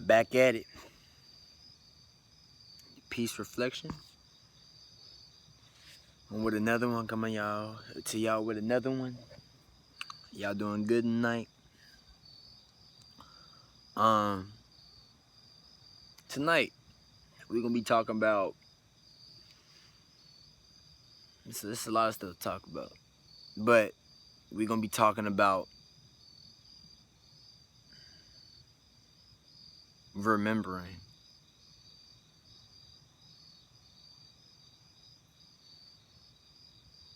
Back at it. Peace reflection. And with another one coming to y'all with another one. Y'all doing good tonight. Tonight we're gonna be talking about this is a lot of stuff to talk about. But we're gonna be talking about remembering.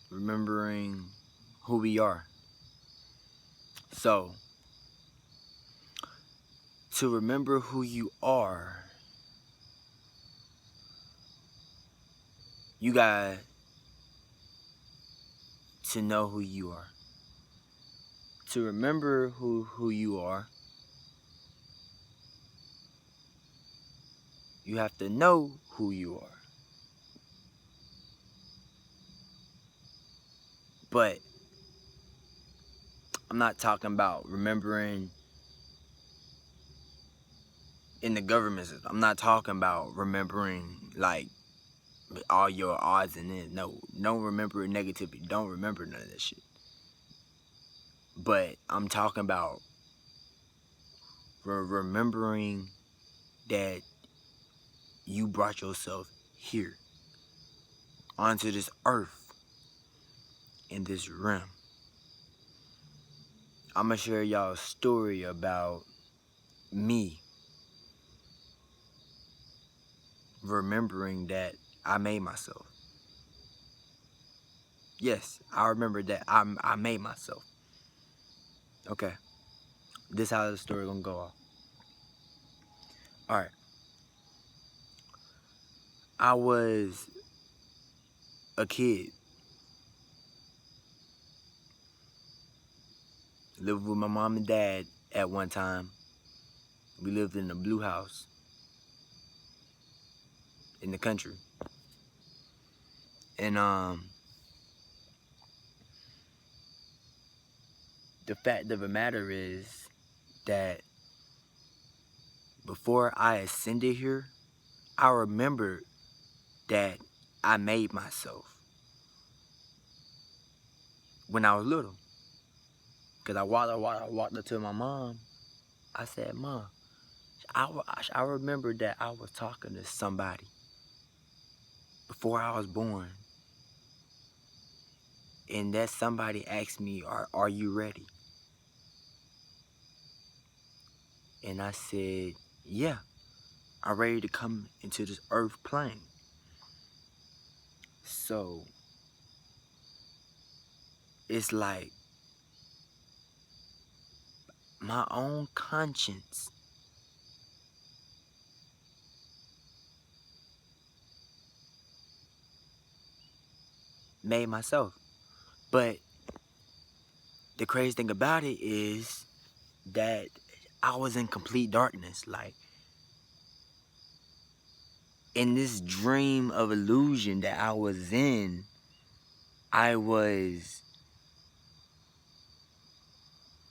Remembering who we are. So, to remember who you are, you got to know who you are. To remember who you are, you have to know who you are. But I'm not talking about remembering in the government system. I'm not talking about remembering like all your odds and ends. No, don't remember negativity. Don't remember none of that shit. But I'm talking about remembering that you brought yourself here onto this earth in this realm. I'm gonna share y'all a story about me remembering that I made myself. Yes, I remember that I made myself. Okay, this how the story gonna go off. All right, I was a kid, lived with my mom and dad at one time. We lived in a blue house in the country, and the fact of the matter is that before I ascended here, I remembered that I made myself when I was little. Because I walked up to my mom. I said, Mom, I remember that I was talking to somebody before I was born. And that somebody asked me, are you ready? And I said, yeah, I'm ready to come into this earth plane. So, it's like my own conscience made myself. But the crazy thing about it is that I was in complete darkness. Like, in this dream of illusion that I was in, I was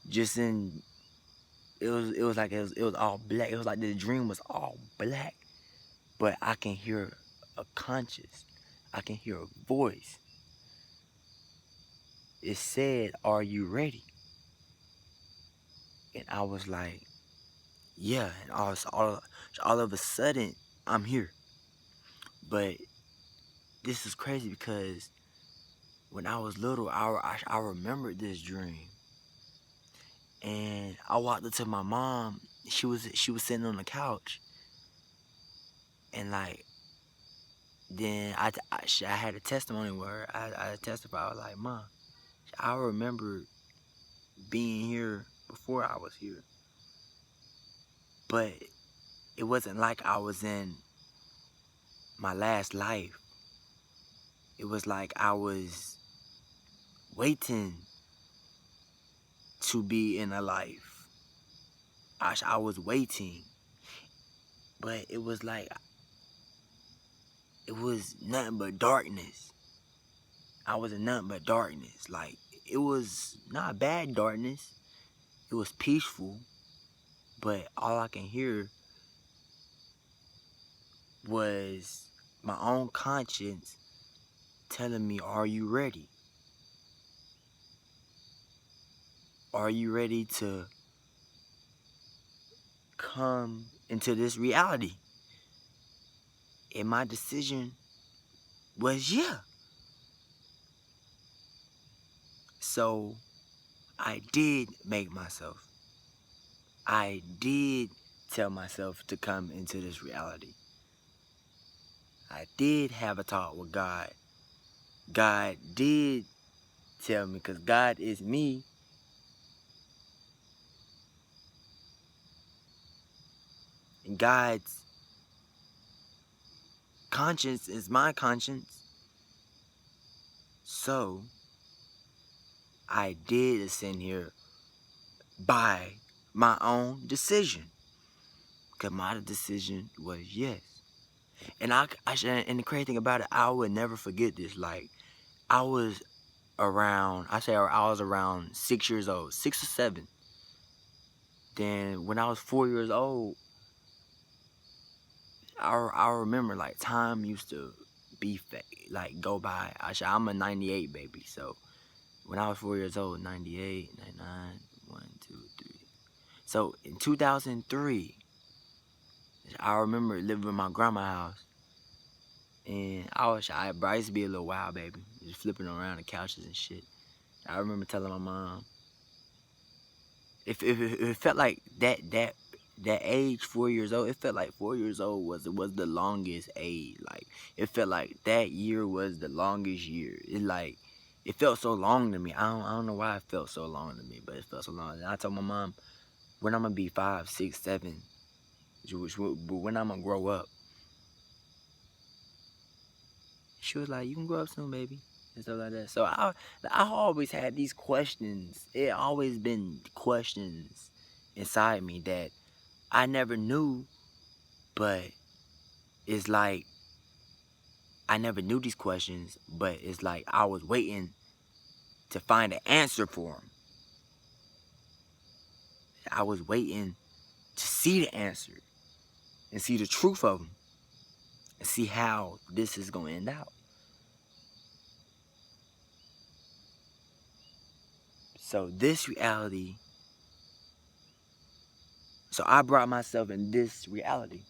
just in, it was like it was all black. It was like the dream was all black. But I can hear a conscience. I can hear a voice. It said, are you ready? And I was like, yeah. And all of a sudden, I'm here. But this is crazy because when I was little, I remembered this dream. And I walked up to my mom. She was sitting on the couch. And like, then I had a testimony where I testified. I was like, Mom, I remember being here before I was here. But it wasn't like I was in my last life. It was like I was waiting to be in a life. I was waiting. But it was like, it was nothing but darkness. I was in nothing but darkness. Like, it was not bad darkness. It was peaceful. But all I can hear was my own conscience telling me, are you ready? Are you ready to come into this reality? And my decision was yeah. So I did make myself. I did tell myself to come into this reality. I did have a talk with God. God did tell me, because God is me. And God's conscience is my conscience. So I did ascend here by my own decision. Because my decision was yes. And and the crazy thing about it, I would never forget this. Like, I was around, I was around 6 years old, 6 or 7. Then when I was 4 years old, I remember like time used to be like go by. I'm a 98 baby, so when I was 4 years old, 98, 99, 1, 2, 3. So in 2003, I remember living in my grandma's house, and I used to be a little wild baby, just flipping around the couches and shit. I remember telling my mom, if it felt like that age, 4 years old, it felt like 4 years old was the longest age. Like, it felt like that year was the longest year. It felt so long to me. I don't know why it felt so long to me, but it felt so long. And I told my mom, when I'm gonna be 5, 6, 7, when I'm gonna grow up. She was like, you can grow up soon, baby, and stuff like that. So I always had these questions. It always been questions inside me that I never knew, but it's like I never knew these questions, but it's like I was waiting to find an answer for them. I was waiting to see the answer and see the truth of them and see how this is going to end out. So this reality, so I brought myself in this reality,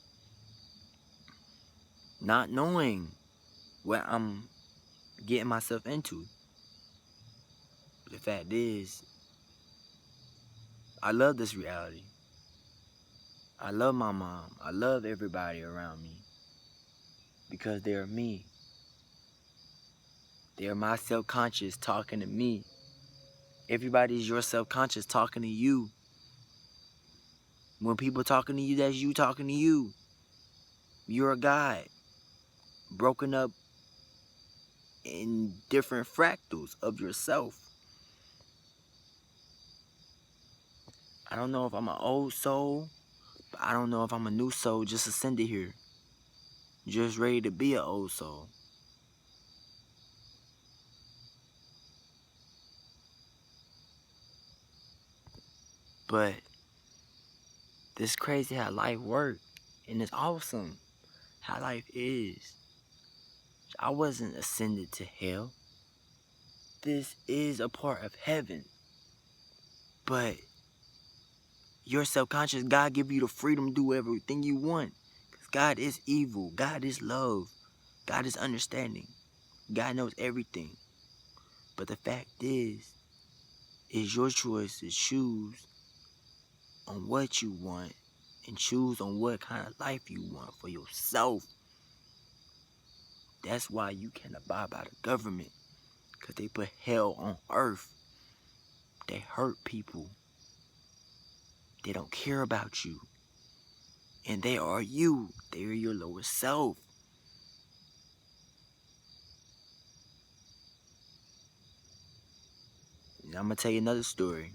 not knowing what I'm getting myself into. The fact is, I love this reality. I love my mom. I love everybody around me because they're me. They're my self-conscious talking to me. Everybody's your self-conscious talking to you. When people talking to you, that's you talking to you. You're a God, broken up in different fractals of yourself. I don't know if I'm an old soul, but I don't know if I'm a new soul just ascended here. Just ready to be an old soul. But it's crazy how life works, and it's awesome how life is. I wasn't ascended to hell. This is a part of heaven. But your self-conscious, God give you the freedom to do everything you want. Because God is evil. God is love. God is understanding. God knows everything. But the fact is your choice to choose on what you want and choose on what kind of life you want for yourself. That's why you can't abide by the government. Because they put hell on earth. They hurt people. They don't care about you. And they are you. They are your lower self. And I'm going to tell you another story.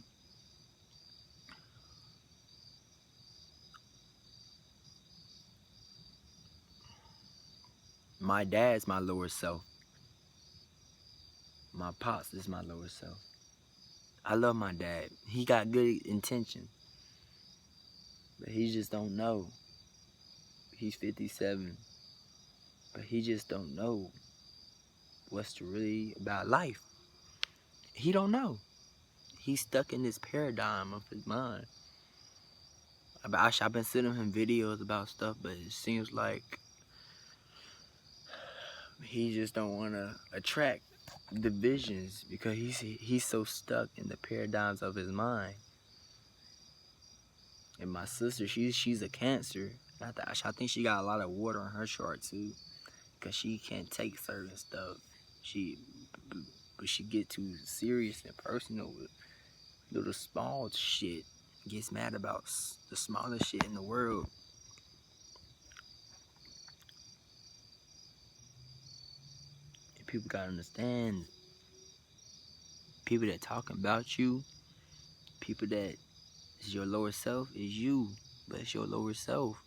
My dad's my lower self. My pops is my lower self. I love my dad. He got good intentions. But he just don't know. He's 57. But he just don't know what's really about life. He don't know. He's stuck in this paradigm of his mind. I've been sending him videos about stuff, but it seems like he just don't want to attract divisions because he's so stuck in the paradigms of his mind. And my sister, she's a Cancer. I think she got a lot of water on her chart too, because she can't take certain stuff. But she get too serious and personal with little small shit. Gets mad about the smallest shit in the world. And people gotta understand, people that talking about you, people that is your lower self is you, but it's your lower self.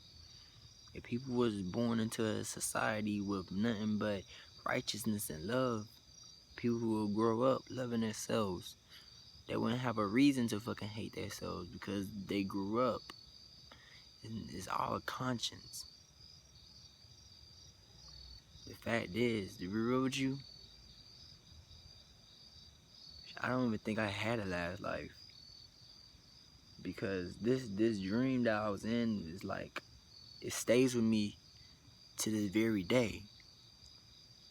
If people was born into a society with nothing but righteousness and love, people who will grow up loving themselves. They wouldn't have a reason to fucking hate themselves because they grew up. And it's all a conscience. The fact is, to be real with you, I don't even think I had a last life. Because this dream that I was in is like, it stays with me to this very day.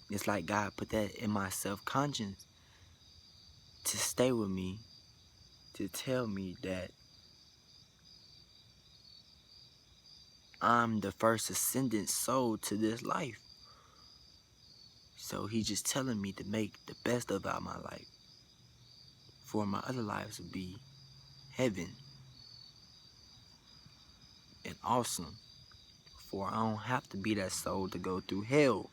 It's like God put that in my self-conscious to stay with me, to tell me that I'm the first ascendant soul to this life. So he's just telling me to make the best of my life. For my other lives would be heaven and awesome. For I don't have to be that soul to go through hell.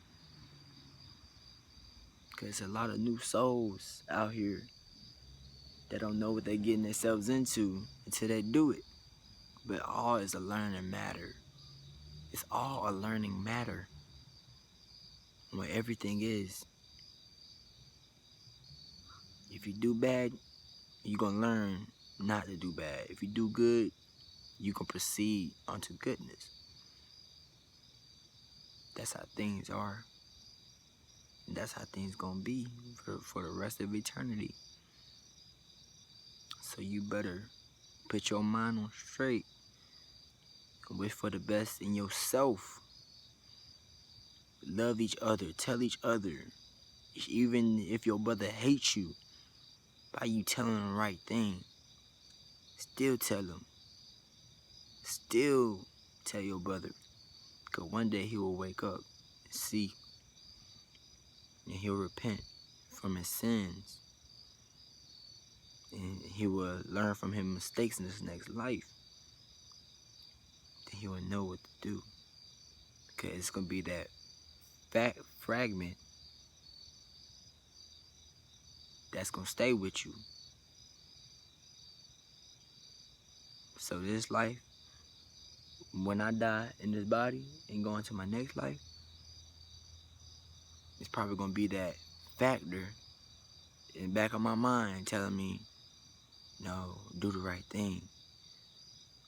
Because a lot of new souls out here that don't know what they're getting themselves into until they do it. But all is a learning matter. It's all a learning matter. What everything is. If you do bad, you're going to learn not to do bad. If you do good, you can proceed onto goodness. That's how things are. And that's how things going to be for the rest of eternity. So you better put your mind on straight and wish for the best in yourself. Love each other. Tell each other. Even if your brother hates you, by you telling him the right thing, still tell him. Still tell your brother. Because one day he will wake up and see. And he'll repent from his sins. And he will learn from his mistakes in his next life. Then he will know what to do. Because it's going to be that fragment that's going to stay with you. So this life, when I die in this body and go into my next life, it's probably going to be that factor in the back of my mind telling me, no, do the right thing.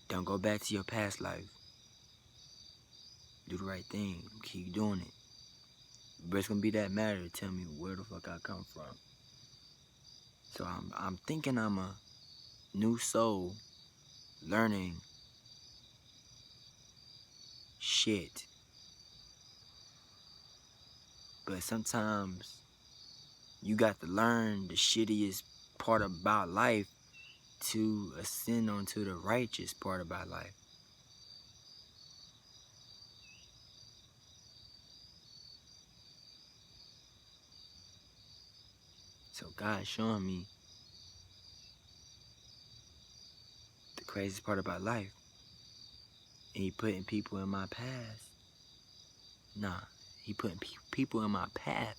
Don't go back to your past life. Do the right thing. Keep doing it. But it's going to be that matter to tell me where the fuck I come from. So I'm thinking I'm a new soul learning shit. But sometimes you got to learn the shittiest part about life to ascend onto the righteous part about life. So God's showing me the craziest part about life. And he putting people in my past. Nah, he putting people in my path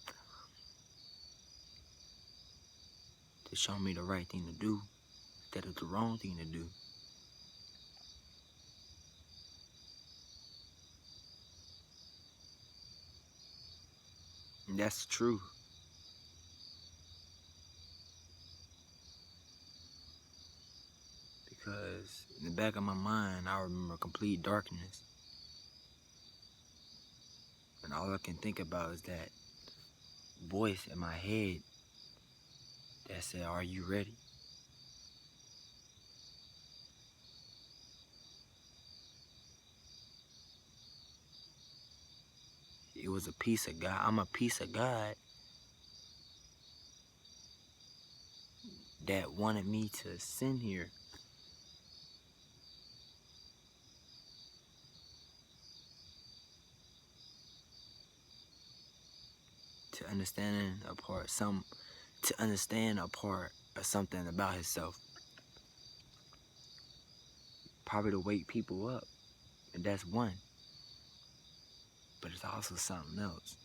to show me the right thing to do instead of the wrong thing to do. And that's true. Because in the back of my mind, I remember complete darkness. And all I can think about is that voice in my head that said, "Are you ready?" It was a piece of God. I'm a piece of God that wanted me to send here. To understand a part of something about himself. Probably to wake people up. And that's one. But it's also something else.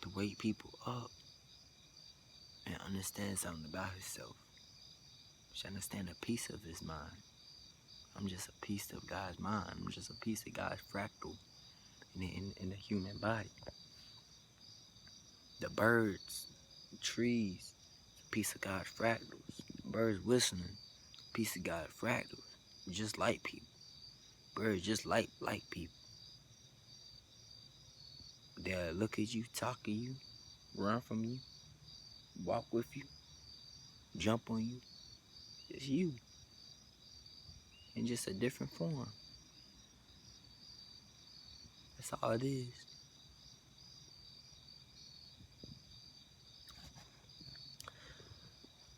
To wake people up and understand something about himself. To understand a piece of his mind. I'm just a piece of God's mind. I'm just a piece of God's fractal in the human body. The birds, the trees, a piece of God's fractals. The birds whistling, a piece of God's fractals. Just like people. Birds just like people. They'll look at you, talk to you, run from you, walk with you, jump on you. It's you. In just a different form. That's all it is.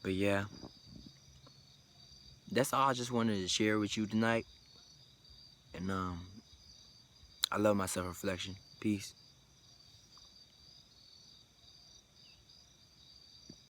But yeah, that's all I just wanted to share with you tonight. And I love my self-reflection. Peace.